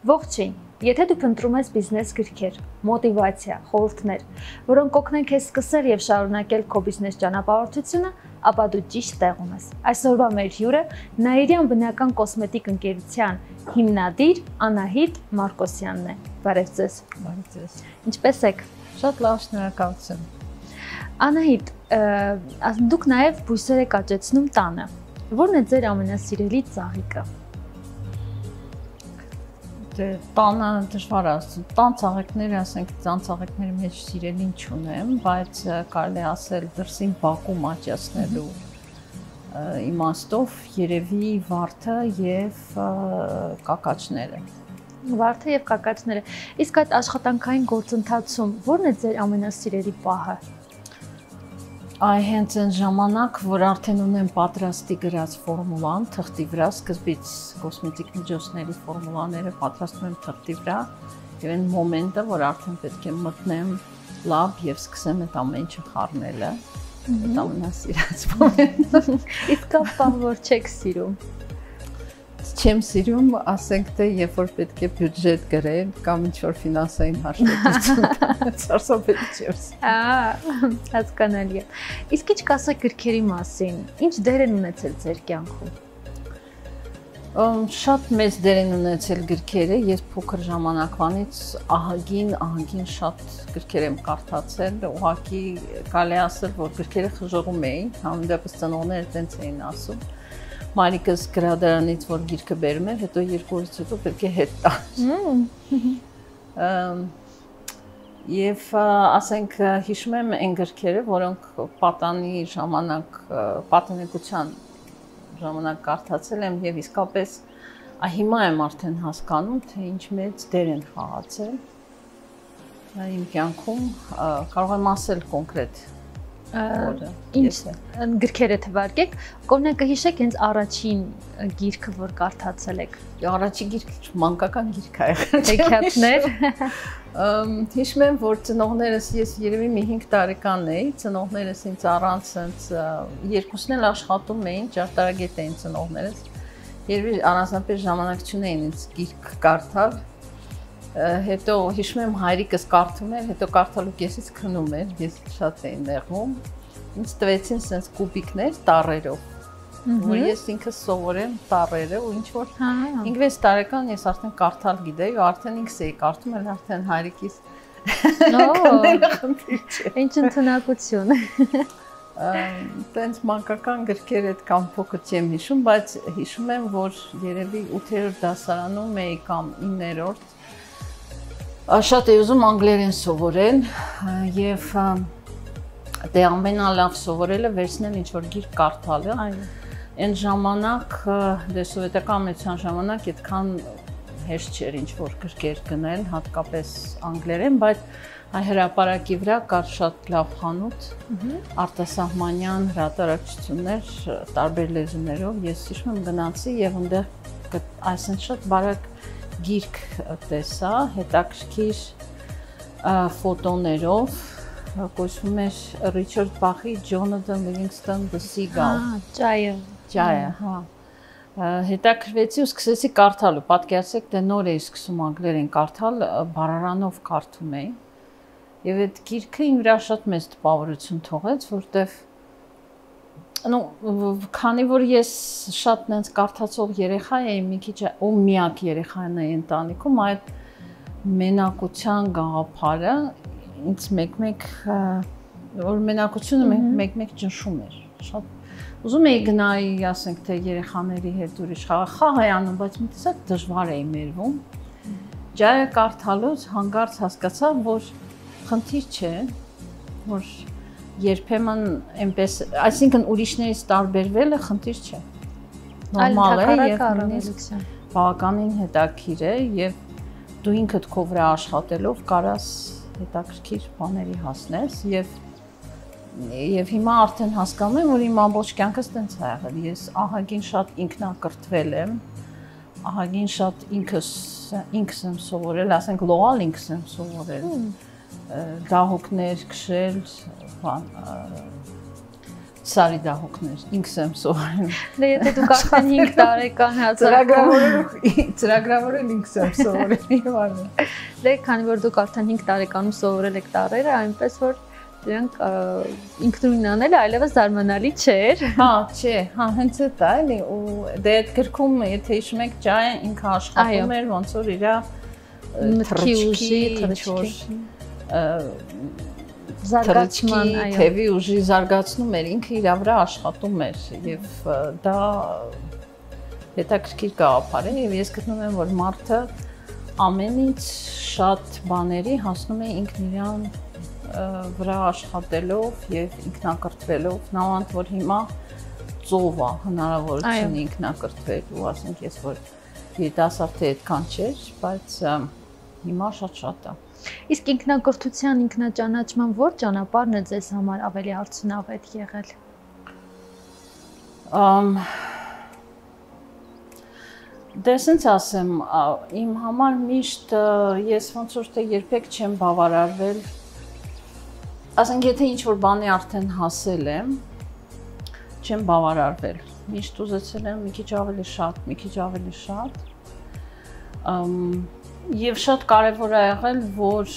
Ողջույն։ Եթե դու փնտրում ես բիզնես գրքեր, մոտիվացիա, խորհուրդներ, որոնք կօգնեն քեզ սկսել եւ շարունակել քո բիզնես ճանապարհորդությունը, ապա դու ճիշտ տեղում ես։ Այսօրվա մեր հյուրը Նաիրյան բնական կոսմետիկ ընկերության հիմնադիր Անահիտ Մարկոսյանն է։ Բարև ձեզ։ Բարև ձեզ։ Ինչպե՞ս եք։ Շատ լավ, շնորհակալություն։ Անահիտ, դուք նաեւ բույսեր եք աճեցնում տանը։ Ո՞րն է ձեր ամենասիրելի ծաղիկը։ Տանը դժվար է ասել, տան ծաղիկները, ասենք, տան ծաղիկների մեջ սիրելին չունեմ, բայց կարելի ասել դրսին բակում աճացնելու իմաստով երևի վարդը եւ կակաչները։ Վարդը եւ կակաչները։ Իսկ այդ աշխատանքային գործընթացում ո՞րն է ձեր ամենասիրելի պահը։ Այ հենց այն ժամանակ, որ արդեն ունեմ պատրաստի գրած ֆորմուլան թղթի վրա, սկզբից կոսմետիկ միջոցների ֆորմուլաները պատրաստում եմ թղթի վրա, եւ այն մոմենտը, որ արդեն պետք է մտնեմ լաբ եւ սկսեմ այդ ամեն ինչը խառնելը, այդ ամենասիրած մոմենտը։ Իսկ ապա որ չեք սիրում։ Չեմ սիրում, ասենք թե երբ որ պետք է բյուջետ գրել կամ ինչ-որ ֆինանսային հաշվետվություն, սարսափելի չէ։ Հասկանալի է։ Իսկ ինչ կասեք գրքերի մասին։ Ինչ դեր են ունեցել ձեր կյանքում։ Շատ մեծ դեր են ունեցել գրքերը, ես փոքր ժամանակվանից ահագին շատ գրքեր եմ կարդացել, ուղղակի կարելի ասել, որ գրքերը խժռում էին, համենայնպես ծնողները տենց էին ասում։ Մայրիկս գրադարանից որ գիրքը բերում էր, հետո 2 օրից հետո պետք է հետ տար։ Եվ ասենք հիշում եմ այն գրքերը, որոնք պատանի ժամանակ, պատանեկության ժամանակ կարդացել եմ եւ իսկապես հիմա եմ արդեն հասկանում, թե ինչ մեծ դեր են խաղացել իմ կյանքում, կարող եմ ասել կոնկրետ Ինչ գրքերը թվարկեք, կողմը կհիշեք հենց առաջին գիրքը, որ կարդացել եք։ Առաջին գիրքը մանկական գիրք է եղել։ Հեքիաթներ։ Հիշում եմ, որ ծնողներս, ես երևի մի 5 տարեկան էի, ծնողներս ինձ առանց ինձ երկուսն էլ աշխատում էին, ճարտարագետ էին ծնողներս։ Երևի առանձնապես ժամանակ չունեին ինձ գիրք կարդալ։ Հետո հիշում եմ հայրիկս կարդում էր, հետո կարդալու կեսից քնում էր, ես շատ էի նեղվում։ Ինձ տվեցին sense կուբիկներ տառերով, որ ես ինքս սովորեմ տառերը ու ինչ որ 5-6 տարեկան ես արդեն կարդալ գիտեի ու արդեն ինքս էի կարդում, էլ արդեն հայրիկիս։ Ինչ ընդունակություն։ Տենց մանկական գրքեր այդքան փոքր չեմ հիշում, բայց հիշում եմ, որ երևի 8-րդ դասարանում էի կամ 9-րդ Շատ էի ուզում անգլերեն սովորել եւ դե ամենալավ սովորելը վերցնել ինչ-որ գիրք կարդալը։ Այն ժամանակ, դե սովետական մեծության ժամանակ այդքան հեշտ չէր ինչ-որ գրքեր գնել, հատկապես անգլերեն, բայց հրապարակի վրա կար շատ լավ խանութ, արտասահմանյան հրատարակչություններ տարբեր լեզուներով։ Ես հիշում եմ գնացի եւ այնտեղ այսինքն շատ բարակ գիրք տեսա, հետաքրքիր ֆոտոներով, կոչվում էր Ռիչարդ Բախի Ջոնաթան Լիվինգսթոն The Seagull։ Ճայը, հա։ Հետաքրվեցի ու սկսեցի կարդալու, պատկերացրեք, դե նոր էի սկսում անգլերեն կարդալ, բառարանով կարդում էի։ Եվ այդ գիրքը իմ վրա շատ մեծ տպավորություն թողեց, որտեվ քանի որ ես շատ նենց կարդացող երեխա էի, մի քիչ ու միակ երեխան էի ընտանիքում, այդ մենակության գաղափարը ինձ մեկ-մեկ որ մենակությունը մեկ-մեկ ճնշում էր։ Շատ ուզում էի գնայի, ասենք թե երեխաների հետ ուրիշ խաղ էի անում, բայց մի տեսակ դժվար էի մերվում։ Ջայը կարդալուց հանկարծ հասկացա, որ խնդիր չէ, որ երբեմն այնպես, այսինքն ուրիշներից տարբերվելը խնդիր չէ։ Նորմալ է եւ նույնիսկ բավականին հետաքրքիր է եւ դու ինքդ քո վրա աշխատելով կարաս հետաքրքիր բաների հասնես եւ հիմա արդեն հասկանում եմ, որ իմ ամբողջ կյանքս տենց է եղել։ Ես ահագին շատ ինքնակրթվել եմ, ահագին շատ ինքս եմ սովորել, ասենք լոալ ինքս եմ սովորել։ Դահուկներ քշել, Սարի դահուկներ, ինքս եմ սովորել։ Դե եթե դուք արդեն 5 տարեկան ծրագրավորել ինքս եմ սովորել եւ այլն։ Դե քանի որ դուք արդեն 5 տարեկանում սովորել եք տարերը, այնպես որ դրանք ինքնուրույն անելը այլևս զարմանալի չէր։ Հա, չէ, հա, հենց դա էլի ու դե այդ գրքում եթե հիշում եք Ջայը ինքը աշխատում էր ոնց որ իր մտքի ուժի, թռչքի զարգացման, այո, թևի ուժի զարգացնում էր, ինքը իր վրա աշխատում էր եւ դա հետաքրքիր գաղափար է եւ ես գտնում եմ որ մարդը ամենից շատ բաների հասնում է ինքն իրան վրա աշխատելով եւ ինքնակրթվելով, նավանդ որ հիմա ծով է հնարավորություն ինքնակրթվելու, ասենք ես որ երիտասարդի այդքան չէր, բայց հիմա շատ է։ Իսկ ինքնակրթության, ինքնաճանաչման որ ճանապարհն է ձեզ համար ավելի արդյունավետ եղել։ Դե ասենց ասեմ, իմ համար միշտ ես ոնց որ թե երբեք չեմ բավարարվել։ Ասենք եթե ինչ որ բանի արդեն հասել եմ, չեմ բավարարվել։ Միշտ ուզեցել եմ մի քիչ ավելի շատ։ Եվ շատ կարևոր է եղել, որ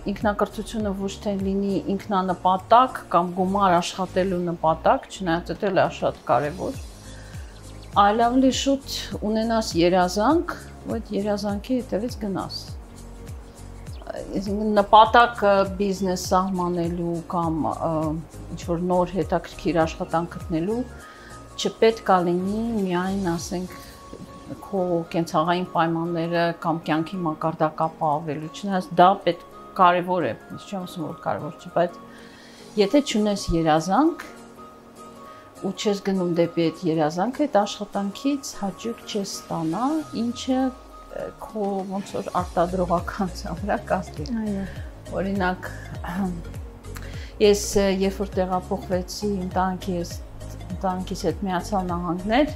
ինքնակրթությունը ոչ թե լինի ինքնանպատակ կամ գումար աշխատելու նպատակ, չնայած դա էլ է շատ կարևոր, այլ ավելի շուտ ունենաս երազանք, ու այդ երազանքի հետևից գնաս։ Նպատակ բիզնես սահմանելու կամ ինչ-որ նոր հետաքրքիր աշխատանք գտնելու չպետք է լինի միայն, ասենք, քո կենցաղային պայմանները կամ կյանքի մակարդակը ավելու, չնայած դա պետք կարևոր է, ես չեմ ասում որ կարևոր չէ, բայց եթե չունես երազանք ու չես գնում դեպի այդ երազանքը, այդ աշխատանքից հաճույք չես ստանա, ինչը քո ոնց որ արտադրողականության վրա կազդի։ Այո։ Օրինակ, ես երբ որ տեղափոխվեցի ընտանիքիս հետ Միացյալ Նահանգներ,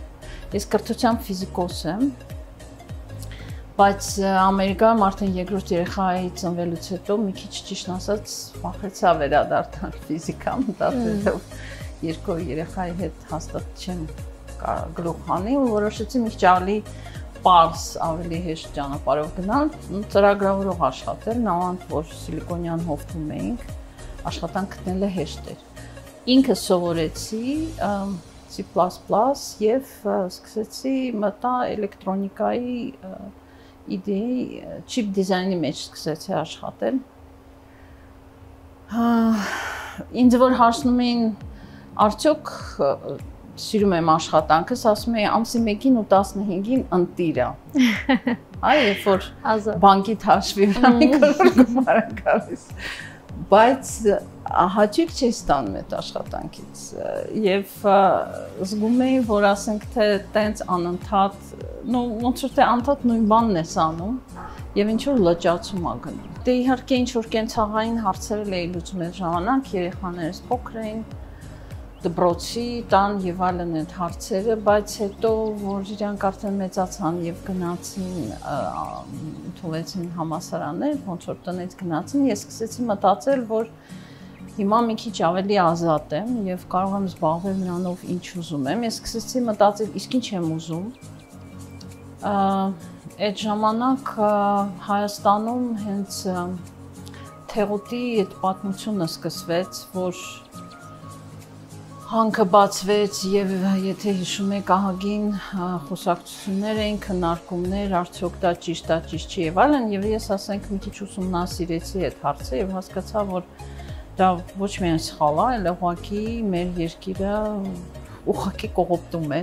ես կրթությամբ ֆիզիկոս եմ, բայց Ամերիկայում արդեն երկրորդ երեխայի ծնվելուց հետո մի քիչ ճիշտ ասած վախեցա վերադառնալ ֆիզիկան, դարձավ երկու երեխայի հետ հաստատ չեմ գլուխ հանի ու որոշեցի մի քիչ ավելի պարզ, ավելի հեշտ ճանապարհով գնալ, ծրագրավորող աշխատել, նավանդ որ Սիլիկոնյան հովտում էինք, աշխատանք գտնելը հեշտ էր։ Ինքը սովորեցի C++ եւ սկսեցի մտա էլեկտրոնիկայի իդեի չիպ դիզայնի մեջ սկսեցի աշխատել։ Ինձ որ հարցնում էին արդյոք սիրում եմ աշխատանքս, ասում էի ամսի 1-ին ու 15-ին ընտիր է։ Այ երբ որ բանկի հաշվի վրա մի քանի գումար է գալիս։ Բայց հաճույք չի ստանում այդ աշխատանքից եւ զգում էի որ ասենք թե տենց անընդհատ ոնց որ թե անդադ նույն բանն ես անում եւ ինչ որ լճացում ա գնում դե իհարկե ինչ որ կենցաղային հարցեր էի լուծում այդ ժամանակ երեխաներս փոքր էին դպրոցի տան եւ այլն այդ հարցերը բայց հետո որ իրանք արդեն մեծացան եւ գնացին ընդունվեցին համալսարաններ ոնց որ տնից գնացին ես սկսեցի մտածել որ հիմա մի քիչ ավելի ազատ եմ եւ կարող եմ զբաղվել նրանով ինչ ուզում եմ ես սկսեցի մտածել իսկ ինչ եմ ուզում այդ ժամանակ Հայաստանում հենց թեղուտի այդ պատմությունը սկսվեց որ հանքը բացվեց եւ եթե հիշում եք ահագին խոսակցություններ էին, քննարկումներ, արդյոք դա ճիշտ չի եւ այլն եւ ես ասենք մի քիչ ուսումնասիրեցի այդ հարցը եւ հասկացա որ դա ոչ միայն սխալ է, այլ ուղղակի մեր երկիրը ուղղակի կողոպտում է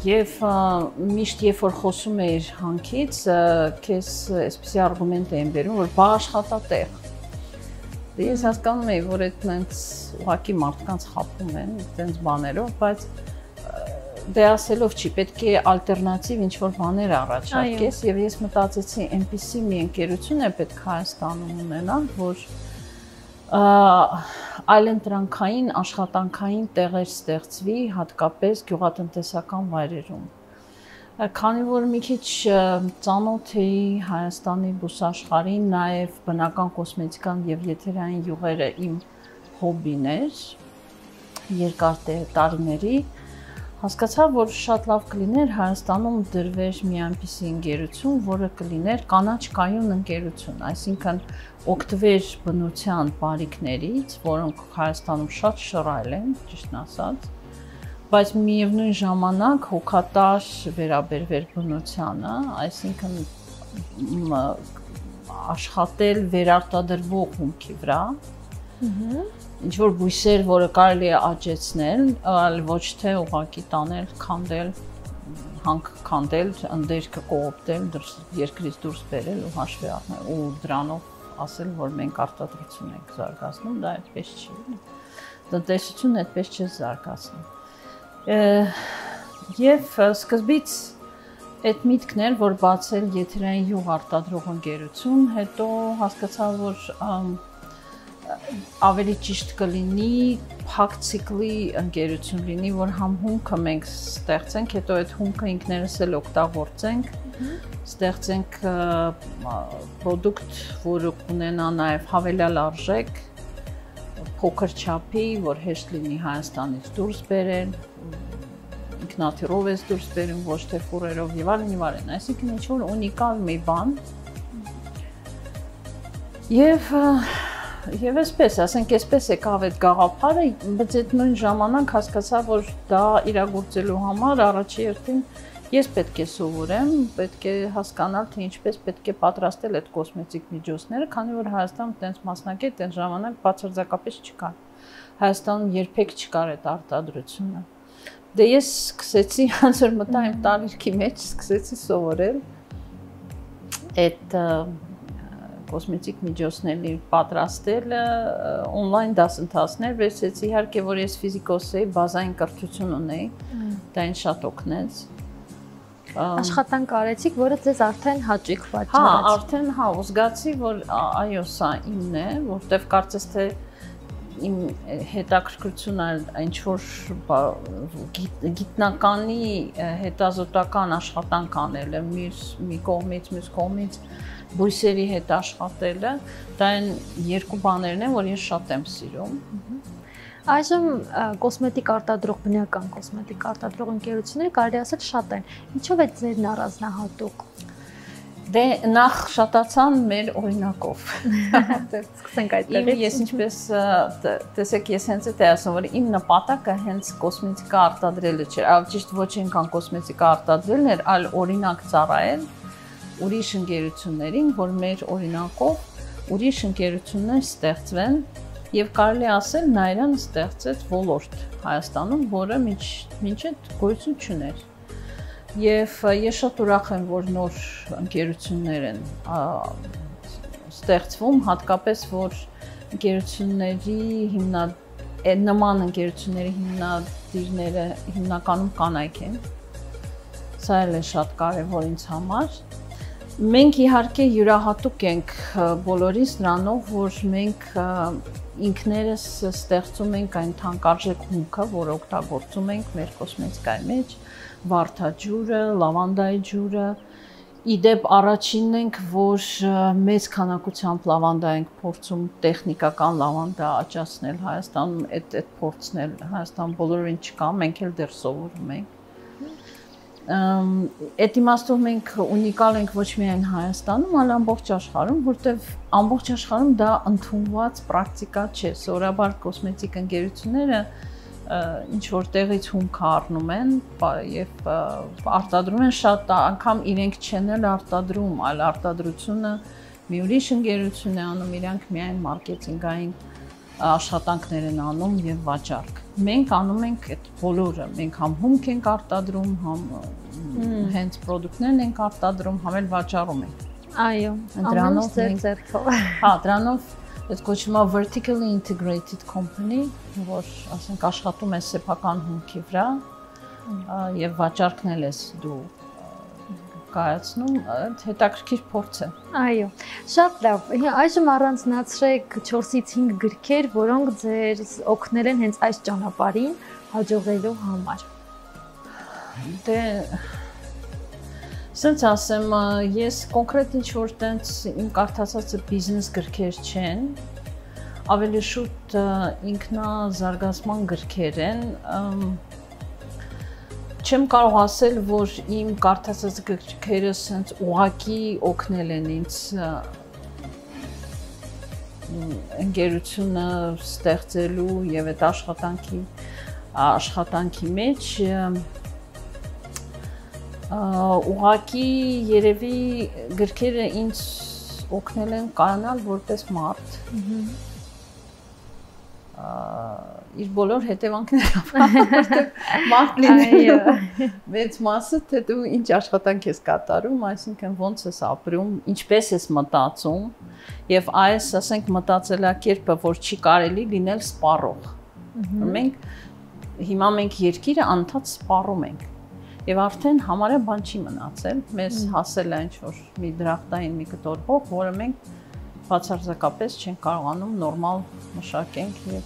եւ միշտ երբ որ խոսում էիր հանքից քեզ այսպիսի արգումենտ էին բերում որ բա աշխատատեղ Ես հասկանում էի, որ այդ նենց ուղղակի մարդկանց խաբում են այդպես բաներով, բայց դե ասելով չի, պետք է ալտերնատիվ ինչ-որ բաներ առաջարկես եւ ես մտածեցի, այնպիսի մի ընկերություն է պետք Հայաստանում ունենալ, որ այլընտրանքային, աշխատանքային տեղեր ստեղծվի, հատկապես գյուղատնտեսական վայրերում։ Քանի որ մի քիչ ծանոթ էի Հայաստանի բուսաշխարհին, նաև բնական կոսմետիկան եւ եթերային յուղերը իմ հոբիներ երկար տարիների հասկացա, որ շատ լավ կլիներ Հայաստանում դրվեր մի այնպիսի ընկերություն, որը կլիներ կանաչ կայուն ընկերություն, այսինքն օգտվեր բնության բարիքներից, որոնք Հայաստանում շատ շռայլ են, ճիշտն ասած, բայց միևնույն ժամանակ հոգատար վերաբերվեր բնությանը, այսինքն աշխատել վերարտադրվող հումքի վրա, ինչ-որ բույսեր, որը կարելի է աճեցնել, այլ ոչ թե ուղղակի տանել, քանդել, քանդել, ընդերքը կողոպտել, երկրից դուրս բերել ու հաշվի առնել ու դրանով ասել, որ մենք արտադրություն ենք զարգացնում, դա այդպես չի։ Տնտեսությունն այդպես չի զարգացնում։ Եվ սկզբից այդ միտքն էր, որ բացել եթերային յուղ արտադրող ընկերություն, հետո հասկացա, որ ավելի ճիշտ կլինի փակ ցիկլի ընկերություն լինի, որ համ հումքը մենք ստեղծենք, հետո այդ հումքը ինքներս էլ օգտագործենք, ստեղծենք պրոդուկտ, որը կունենա նաև հավելյալ արժեք, փոքր չափի, որ հեշտ լինի Հայաստանից դուրս բերել, ինքնաթիռով ես դուրս բերում, ոչ թե ֆուրերով եւ այլն, այսինքն ինչ-որ ունիկալ մի բան։ Եվ այսպես, ասենք, այսպես եկավ այդ գաղափարը, բայց այդ նույն ժամանակ հասկացա, որ դա իրագործելու համար առաջի հերթին ես պետք է սովորեմ, պետք է հասկանալ, թե ինչպես պետք է պատրաստել այդ կոսմետիկ միջոցները, քանի որ Հայաստանում տենց մասնակետ այն ժամանակ բացարձակապես չկար։ Հայաստանում երբեք չկար այդ արտադրությունը։ Դե ես սկսեցի, ոնց որ մտա իմ տարիքի մեջ, սկսեցի սովորել այդ կոսմետիկ միջոցների պատրաստելը, on-line դասընթացներ վերցեցի, իհարկե, որ ես ֆիզիկոս էի, բազային կրթություն ունեի, դա ինձ շատ օգնեց։ Աշխատանք արեցիք, որը ձեզ արդեն հաճույք պատճառեց։ Հա, արդեն հա, զգացի, որ այո, սա իմն է, որտեվ կարծես թե իմ հետաքրքրությունը ինչ-որ գիտնականի հետազոտական աշխատանք անելը, մի կողմից, մյուս կողմից բույսերի հետ աշխատելը, դա այն երկու բաներն են, որ ես շատ եմ սիրում։ Այժմ կոսմետիկ արտադրող, բնական կոսմետիկ արտադրող ընկերությունները կարելի ասել շատ են։ Ինչով է ձերն առանձնահատուկ։ Դե նախ շատացան մեր օրինակով։ Սկսենք այդտեղից։ Ես ինչպես տեսեք, ես հենց այդ ասում, որ իմ նպատակը հենց կոսմետիկա արտադրելը չէր, այլ ճիշտ ոչ այնքան կոսմետիկա արտադրելն էր, այլ օրինակ ծառայել ուրիշ ընկերություններին, որ մեր օրինակով ուրիշ ընկերություններ ստեղծվեն եւ կարելի ասել Նայրան ստեղծեց ոլորտ Հայաստանում, որը մինչ այդ գոյություն չուներ։ Եվ ես շատ ուրախ եմ, որ նոր ընկերություններ են ստեղծվում, հատկապես որ ընկերությունների նման ընկերությունների հիմնադիրները հիմնականում կանայք են։ Սա էլ է շատ կարևոր ինձ համար։ Մենք իհարկե յուրահատուկ ենք բոլորիս նրանով, որ մենք ինքներս ստեղծում ենք այն թանկարժեք հումքը, որը օգտագործում ենք մեր կոսմետիկայի մեջ, վարդաջուրը, լավանդայի ջուրը։ Իդեպ առաջինն ենք, որ մեծ քանակությամբ լավանդա ենք փորձում տեխնիկական լավանդա աճացնել Հայաստանում, այդ փորձն էլ Հայաստան բոլորին չկա, մենք էլ դեռ սովորում ենք։ Այդ իմաստով մենք ունիկալ ենք ոչ միայն Հայաստանում, այլ ամբողջ աշխարհում, որտեղ ամբողջ աշխարհում դա ընդունված պրակտիկա չէ։ Սովորաբար կոսմետիկ ընկերությունները ինչ որ տեղից հումք առնում են եւ արտադրում են շատ, անգամ իրենք չեն էլ արտադրում, այլ արտադրությունը մի ուրիշ ընկերություն է անում, իրանք միայն մարքեթինգային աշխատանքներ են անում եւ վաճառք։ Մենք անում ենք այդ բոլորը, մենք համ հումք ենք արտադրում, համ հենց պրոդուկտներն ենք արտադրում, համ էլ վաճառում ենք։ Այո, դրանով ձերքով։ Հա, դրանով այդ կոչվում է vertically integrated company, որ ասենք աշխատում է սեփական հումքի վրա եւ վաճառքն էլ ես դու կայացնում, հետաքրքիր փորձ է։ Այո, շատ լավ։ Այժմ առանձնացրեք 4-ից 5 գրքեր, որոնք ձեզ օգնել են հենց այս ճանապարհին հաջողելու համար։ Դե Սենց ասեմ, ես կոնկրետ ինչ որ տենց իմ կարդացածը բիզնես գրքեր չեն, ավելի շուտ ինքնազարգացման գրքեր են, չեմ կարող ասել, որ իմ կարդացած գրքերը սենց ուղղակի օգնել են ինձ ընկերությունը ստեղծելու եւ այդ աշխատանքի մեջ ուղղակի երևի գրքերը ինձ օգնել են կանալ որպես մարդ իր բոլոր հետևանքներով, որտեղ մարդ լինելու մեծ մասը թե դու ինչ աշխատանք ես կատարում, այսինքն ոնց ես ապրում, ինչպես ես մտածում եւ այս, ասենք, մտածելակերպը, որ չի կարելի լինել սպառող։ Հիմա մենք երկիրը անդադ սպառում ենք եւ արդեն համարյա բան չի մնացել, մեզ հասել է ինչ-որ մի դրախտային մի կտոր հող, որը մենք բացարձակապես չենք կարողանում նորմալ մշակենք եւ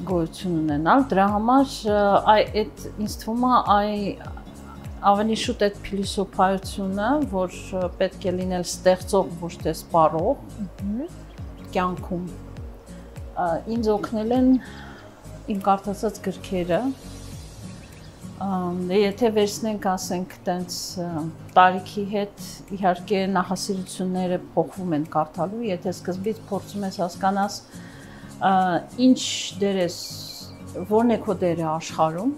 գոյություն ունենալ, դրա համար այդ ինձ թվում է ավելի շուտ այդ փիլիսոփայությունը, որ պետք է լինել ստեղծող, ոչ թե սպառող կյանքում, ինձ օգնել են իմ կարդացած գրքերը, եթե վերցնենք, ասենք, տենց տարիքի հետ, իհարկե նախասիրությունները փոխվում են կարդալու, եթե սկզբից փորձում ես հասկանալ ինչ դեր ես, որն է քո դերը աշխարհում,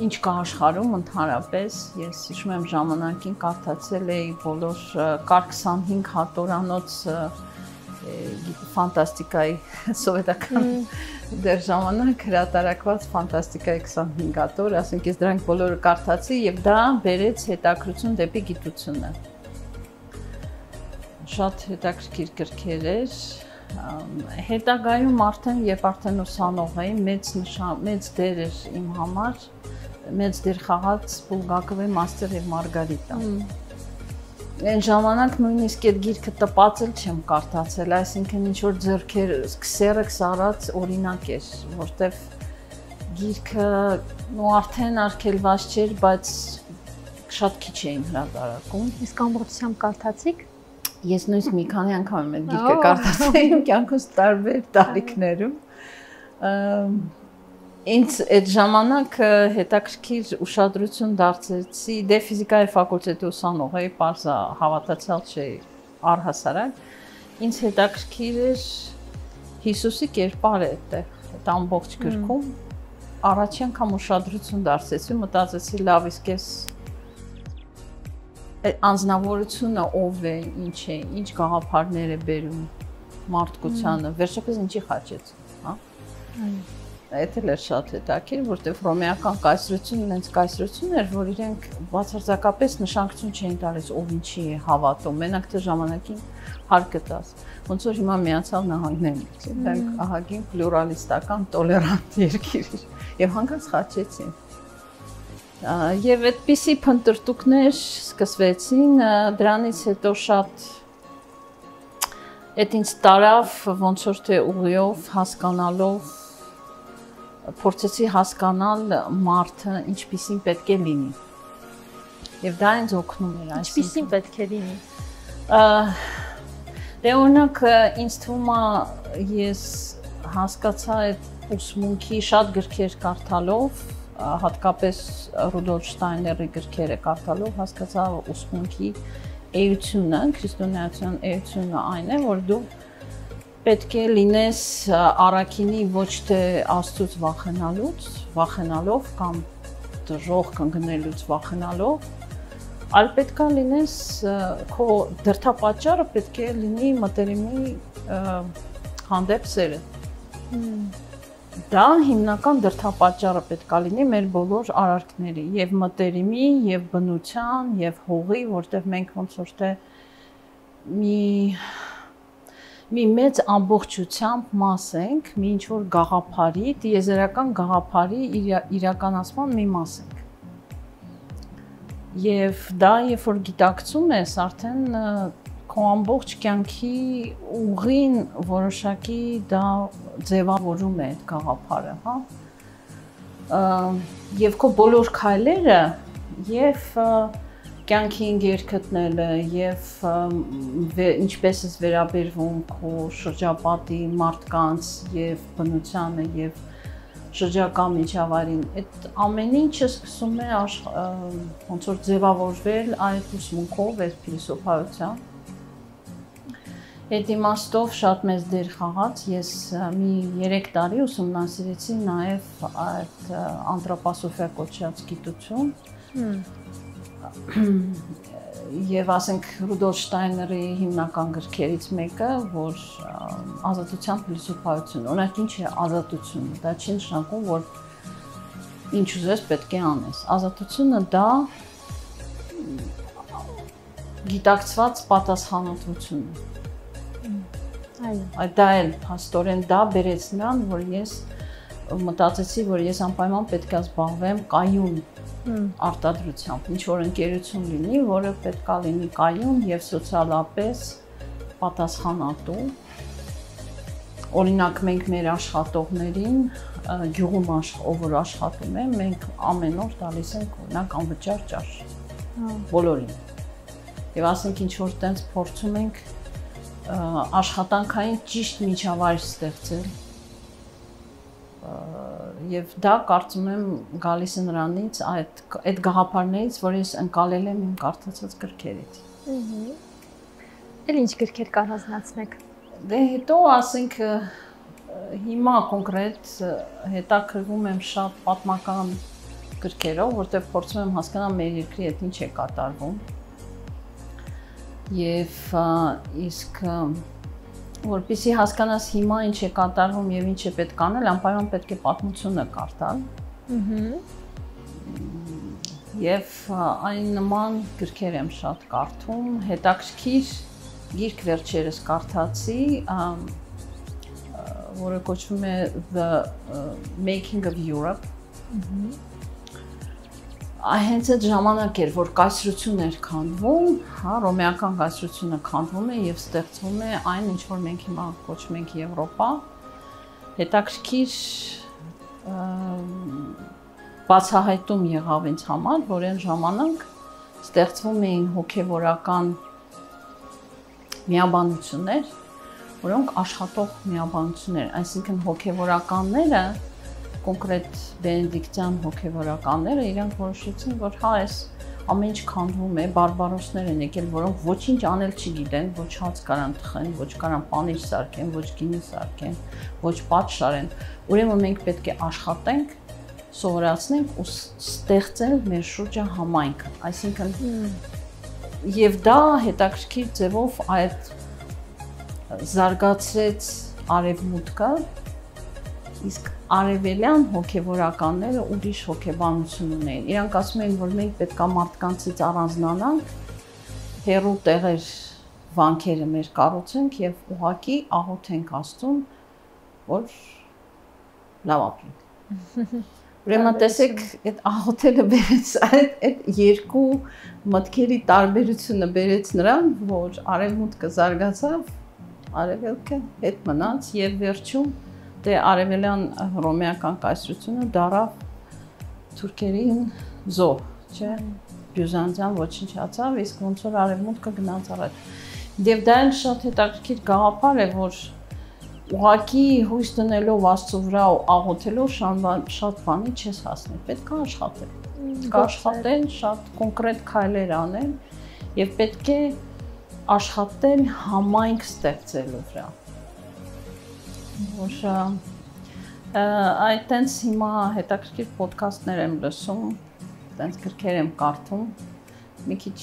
ինչ կա աշխարհում ընդհանրապես, ես հիշում եմ ժամանակին կարդացել էի բոլոր կար 25 հատորանոց ֆանտաստիկայի սովետական դեր ժամանակ հրատարակված ֆանտաստիկայի 25 հատոր, ասենք ես դրանք բոլորը կարդացի եւ դա բերեց հետաքրություն դեպի գիտությունը։ Շատ հետաքրքիր գրքեր էր, հետագայում արդեն, երբ արդեն ուսանող էի, մեծ դեր էր իմ համար, մեծ դեր խաղաց Բուլգակովի Մաստեր եւ Մարգարիտա։ Այն ժամանակ նույնիսկ այդ գիրքը տպածել չեմ կարդացել, այսինքն ինչ-որ ձեռքեր քսերս արած օրինակ էր, որտեվ գիրքը արդեն արգելված չէր, բայց շատ քիչ էին հրատարակում։ Իսկ ամբողջությամբ կարդացիք։ Ես նույնիսկ մի քանի անգամ եմ այդ գիրքը կարդացել իմ կյանքս տարբեր տարիքներում։ Ինձ այդ ժամանակ հետաքրքիր ուշադրություն դարձրեցի, դե ֆիզիկայի ֆակուլտետի ուսանող էի, պարզա հավատացյալ չէի առհասարակ։ Ինձ հետաքրքիր էր Հիսուսի կերպարը այդտեղ, այդ ամբողջ գրքում։ Առաջի անգամ ուշադրություն դարձրեցի, մտածեցի լավ, իսկ ես անձնավորությունը ով է, ինչ է, ինչ գաղափարներ է բերում մարդկությանը, վերջապես ինչի խաչեց, հա։ Այդ էլ էր շատ հետաքրքիր, որտեղ հռոմեական կայսրությունն այնց կայսրություն էր, որ իրենք բացարձակապես նշանակություն չէին տալիս ով ինչի է հավատում, մենակ թե ժամանակին հարկը տաս։ Ոնց որ հիմա Միացյալ Նահանգներն են, դրանք ահագին պլուրալիստական, տոլերանտ երկիր էր, եւ հանկարծ խաչեցին։ Եվ այդպիսի փնտրտուքներ սկսվեցին, դրանից հետո շատ այդ ինձ տարավ, ոնց որ թե ուղիով հասկանալով փորձեցի հասկանալ մարդը ինչպիսին պետք է լինի։ Եվ դա ինձ օգնում էր, ինչպիսին պետք է լինի։ Դե օրինակ ինձ թվում է ես հասկացա այդ ուսմունքի շատ գրքեր կարդալով, հատկապես Ռուդոլֆ Շտայների գրքերը կարդալով հասկացա ուսմունքի էությունը, քրիստոնեական էությունը այն է, որ դու պետք է լինես առաքինի ոչ թե Աստծուց վախենալով կամ դժոխք ընկնելուց վախենալով, այլ պետք է լինես քո դրդապատճառը պետք է լինի մտերիմի հանդեպ սերը։ Դա հիմնական դրդապատճառը պետք է լինի մեր բոլոր արարքների, եւ մտերիմի, եւ բնության, եւ հողի, որտեղ մենք ոնց որ թե մի մեծ ամբողջությամբ մաս ենք, մի ինչ-որ գաղափարի, տիեզերական գաղափարի իրականացման մի մաս ենք։ Եվ դա, երբ որ գիտակցում ես, արդեն քո ամբողջ կյանքի ուղին որոշակի դա ձևավորում է այդ գաղափարը, հա։ Եվ քո բոլոր քայլերը եւ կյանքին գերգտնելը եւ ինչպես է վերաբերվում քո շրջապատի մարդկանց եւ բնությանը եւ շրջակա միջավայրին, այդ ամեն ինչը սկսում է ոնց որ ձևավորվել այդ ուսմունքով, այդ փիլիսոփայությամբ։ Այդ իմաստով շատ մեծ դեր խաղաց, ես մի 3 տարի ուսումնասիրեցի նաև այդ անտրոպոսոֆիա կոչած գիտություն։ Եվ ասենք Ռուդոլֆ Շտայների հիմնական գրքերից մեկը, որ ազատության փիլիսոփայություն, օրինակ ինչ է ազատությունը, դա չի նշանակում, որ ինչ ուզես պետք է անես։ Ազատությունը դա գիտակցված պատասխանատվություն է։ Դա էլ փաստորեն դա բերեց նրան, որ ես մտածեցի, որ ես անպայման պետք է զբաղվեմ կայուն արտադրությամբ, ինչ որ ընկերություն լինի, որը պետք է լինի կայուն եւ սոցիալապես պատասխանատու։ Օրինակ մենք մեր աշխատողներին գյուղում ով որ աշխատում է, մենք ամեն օր տալիս ենք օրինակ անվճար ճաշ բոլորին։ Եվ ասենք ինչ որ տենց փորձում ենք աշխատանքային ճիշտ միջավայր ստեղծել եւ դա կարծում եմ գալիս է նրանից այդ գաղափարներից, որ ես ընկալել եմ իմ կարդացած գրքերից։ Էլ ինչ գրքեր կառանձնացնեք։ Դե հետո ասենք հիմա կոնկրետ հետաքրվում եմ շատ պատմական գրքերով, որտեղ փորձում եմ հասկանալ մեր երկրի հետ ինչ է կատարվում։ Եվ իսկ որպեսզի հասկանաս հիմա ինչ է կատարվում եւ ինչ է պետք անել, անպայման պետք է պատմությունը կարդալ։ Եվ այն նման գրքեր եմ շատ կարդում, հետաքրքիր գիրք վերջերս կարդացի, որը կոչվում է The Making of Europe։ Հենց այդ ժամանակ էր, որ կայսրություն էր քանդվում, ռոմեական կայսրությունը քանդվում է եւ ստեղծվում է այն, ինչ որ մենք հիմա կոչում ենք Եվրոպա։ Հետաքրքիր բացահայտում եղավ ինձ համար, որ այն ժամանակ ստեղծվում էին հոգեվորական միաբանություններ, որոնք աշխատող միաբանություններ, այսինքն հոգեվորականները կոնկրետ բենեդիկտյան հոգևորականները իրանք որոշեցին, որ հա այս ամեն ինչ քանդվում է, բարբարոսներ են եկել, որոնք ոչինչ անել չգիտեն, ոչ հաց կարան թխեն, ոչ կարան պանիր սարքեն, ոչ գինի սարքեն, ոչ պատշարեն։ Ուրեմն մենք պետք է աշխատենք, սովորացնենք ու ստեղծել մեր շուրջը համայնք, այսինքն եւ դա հետաքրքիր ձևով այդ զարգացրեց արևմուտքը, իսկ արևելյան հոգևորականները ուրիշ հոգեբանություն ունեն։ Իրանք ասում են, որ մենք պետք է մարդկանցից առանձնանանք, հեռու տեղեր վանքերը մեր կառուցենք եւ ուղղակի աղոթենք Աստծուն, որ լավ ապրենք։ Ուրեմն տեսեք, այդ աղոթելը բերեց այդ երկու մտքերի տարբերությունը բերեց նրան, որ արևմուտքը զարգացավ, արևելքը հետ մնաց եւ վերջում դե արևելյան ռոմեական կայսրությունը դարավ թուրքերին զոհ, չէ՞, Բյուզանդիան ոչնչացավ, իսկ ոնց որ արևմուտքը գնաց առաջ։ Եվ դա էլ շատ հետաքրքիր գաղափար է, որ ուղղակի հույս դնելով Աստծո վրա ու աղոթելով շատ բանի չես հասնի, պետք է աշխատել։ Պետք է աշխատել, շատ կոնկրետ քայլեր անել եւ պետք է աշխատել համայնք ստեղծելու վրա։ Որ այդ տենց հիմա հետաքրքիր ոդքասթներ եմ լսում, տենց գրքեր եմ կարդում, մի քիչ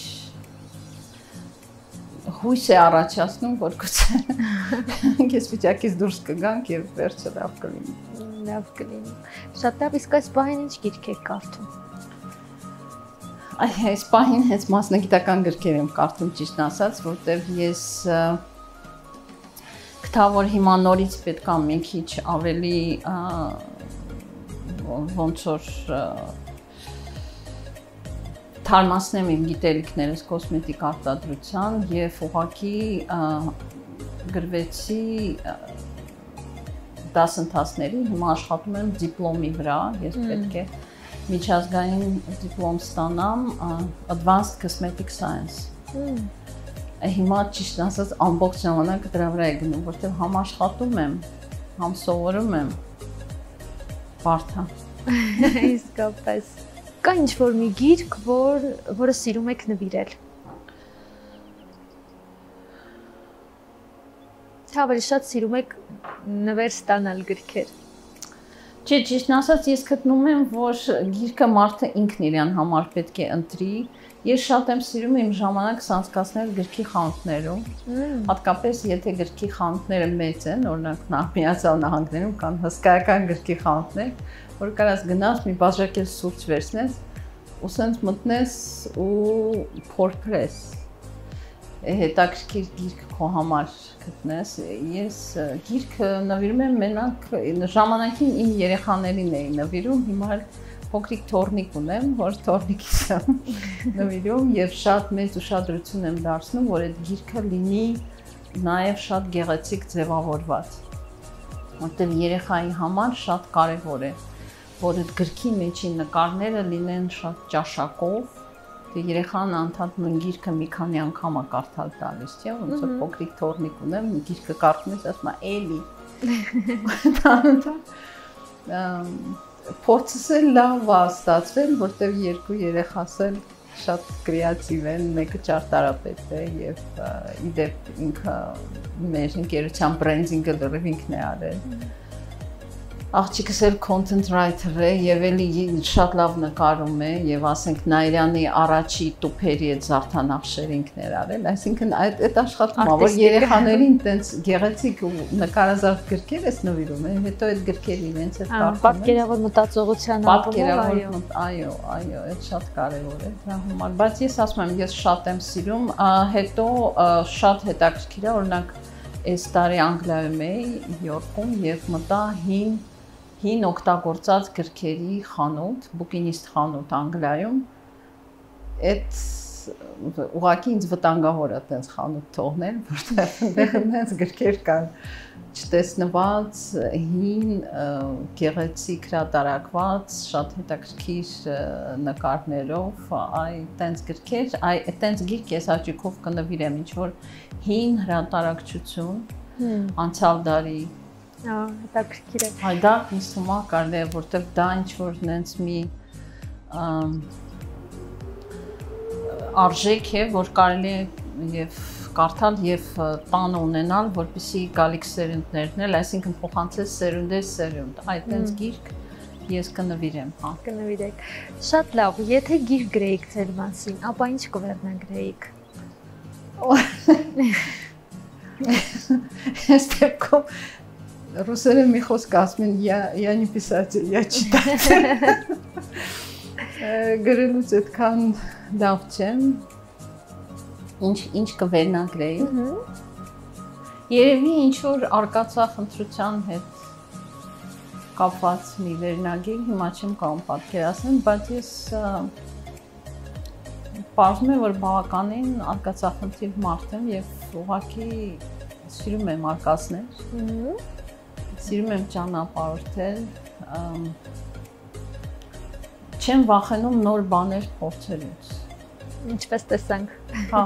հույս է առաջացնում, որ գուցե ես վիճակից դուրս կգանք եւ վերջը լավ կլինի։ Լավ կլինի։ Շատ լավ, իսկ այս պահին ինչ գիրք եք կարդում։ Այս պահին հենց մասնագիտական գրքեր եմ կարդում, ճիշտ ասած, որտեղ ես գտա, որ հիմա նորից պետք է մի քիչ ավելի ոնց որ թարմացնեմ իմ գիտելիքներս կոսմետիկ արտադրության եւ ուղղակի գրվեցի դասընթացների, հիմա աշխատում եմ դիպլոմի վրա, ես պետք է միջազգային դիպլոմ ստանամ Advanced Cosmetic Science։ Հիմա ճիշտ ասած ամբողջ ժամանակ դրա վրա է գնում, որտեղ համ աշխատում եմ, համ սովորում եմ։ Բարդ է։ Իսկապես։ Կա ինչ-որ մի գիրք, որը սիրում եք նվիրել։ Թե ավելի շատ սիրում եք նվեր ստանալ գրքեր։ Չէ, ճիշտն ասած, ես գտնում եմ, որ գիրքը մարդը ինքն իրեն համար պետք է ընտրի։ Ես շատ եմ սիրում իմ ժամանակս անցկացնել գրքի խանութներում, հատկապես եթե գրքի խանութները մեծ են, օրինակ Միացյալ Նահանգներում կան հսկայական գրքի խանութներ, որ կարաս գնաս մի բաժակել սուրճ վերցնես ու սենց մտնես ու փորփրես, հետաքրքիր գիրք քո համար գտնես։ Ես գիրքը նվիրում եմ մենակ ժամանակին իմ երեխաներին էի նվիրում, հիմա փոքրիկ թորնիկ ունեմ, որ թորնիկիս եմ նվիրում եւ շատ մեծ ուշադրություն եմ դարձնում, որ այդ գիրքը լինի նաեւ շատ գեղեցիկ ձևավորված, որտեղ երեխայի համար շատ կարեւոր է, որ այդ գրքի մեջի նկարները լինեն շատ ճաշակով, թե երեխան անդադ նույն գիրքը մի քանի անգամ է կարդալ տալիս, չէ՞, ոնց որ փոքրիկ թորնիկ ունեմ, գիրքը կարդում ես, ասում եմ, էլի։ Փորձս էլ լավ է ստացվել, որտեղ երկու երեխաս էլ շատ կրեատիվ են, մեկը ճարտարապետ է եւ իդեպ ինքը մեր ընկերության բրենդինգը լրիվ ինքն է արել։ Աղջիկս էլ content writer է եւ էլի շատ լավ նկարում է եւ ասենք Նայիրյանի առաջի տուփերի այդ զարդանախշերը ինքն էր արել, այսինքն այդ աշխատումը, որ երեխաներին տենց գեղեցիկ ու նկարազարդ գրքեր ես նվիրում են, հետո այդ գրքերը իրենց հետ կարդում են։ Պատկերավոր մտածողության առումով, այո, այդ շատ կարեւոր է դրա համար, բայց ես ասում եմ, ես շատ եմ սիրում, հետո շատ հետաքրքիր է, օրինակ այս տարի Անգլիայում էի, Նյու Յորքում եւ մտա հին օգտագործած գրքերի խանութ, բուկինիստ խանութ Անգլիայում, այդ ուղղակի ինձ վտանգավոր է այդպես խանութ թողնել, որտեղ այնտեղ այնպես գրքեր կան չտեսնված, հին, գեղեցիկ հրատարակված, շատ հետաքրքիր նկարներով, այդտենց գրքեր, այդտենց գիրք ես հաճույքով կնվիրեմ, ինչ որ հին հրատարակչություն անցյալ դարի հետաքրքիր է։ Այ դա ինձ թվում է կարելի է, որտեղ դա ինչ որ նենց մի արժեք է, որ կարելի է եւ կարդալ եւ տանը ունենալ, որպեսզի գալիք սերունդներն էլ, այսինքն փոխանցես սերունդես սերունդ։ Այդտենց գիրք ես կնվիրեմ, հա։ Կնվիրեք։ Շատ լավ, եթե գիրք գրեիք ձեր մասին, ապա ինչ կվերնագրեիք։ Այս դեպքում Ռուսերեն մի խոսք ասում են, я не писатель, я читатель։ Գրելուց այդքան լավ չեմ։ Ինչ կվերնագրեի։ Երևի ինչ որ արկածախնդրության հետ կապված մի վերնագիր, հիմա չեմ կարող պատկերացնել, բայց ես պարզվում է, որ բավականին արկածախնդիր մարդ եմ եւ ուղղակի սիրում եմ արկածներ։ Սիրում եմ ճանապարհորդել, չեմ վախենում նոր բաներ փորձելուց։ Ինչպես տեսանք։ Հա։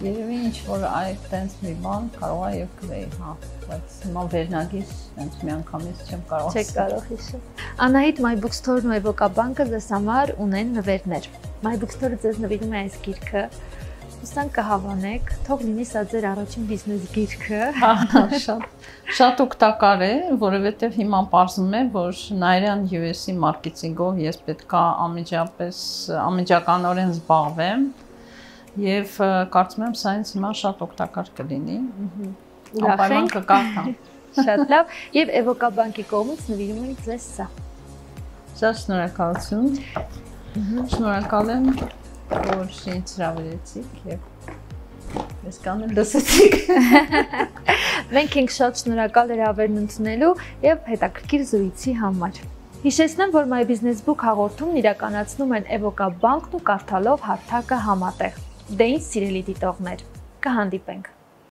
Երևի ինչ որ այդտենց մի բան կարող է եւ գրեի, հա, բայց հիմա վերնագիր այնց մի անգամից չեմ կարող։ Չեք կարող հիշել։ Անահիտ My Bookstore-ն ու Էվոկաբանկը ձեզ համար ունեն նվերներ։ My Bookstore-ը ձեզ նվիրում է այս գիրքը։ Ուսանք կհավանեք, թող լինի սա ձեր առաջին բիզնես գիրքը։ Շատ օգտակար է, որովհետև հիմա պարզվում է, որ Նայիրյան US-ի մարքեթինգով ես պետք է անմիջականորեն զբաղվեմ եւ կարծում եմ սա ինձ հիմա շատ օգտակար կլինի։ Անպայման կկարդամ։ Շատ լավ, եւ Էվոկաբանկի կողմից նվիրում ենք ձեզ սա։ Շատ շնորհակալություն։ Շնորհակալ եմ, որ ինձ հրավիրեցիք եւ ես կանեմ լսեցիք։ Մենք ենք շատ շնորհակալ հրավերն ընդունելու եւ հետաքրքիր զրույցի համար։ Հիշեցնեմ, որ My Business Book հաղորդումն իրականացնում են Էվոկաբանկն ու Կարդալով հարթակը համատեղ։ Դե ինչ սիրելի դիտողներ, կհանդիպենք։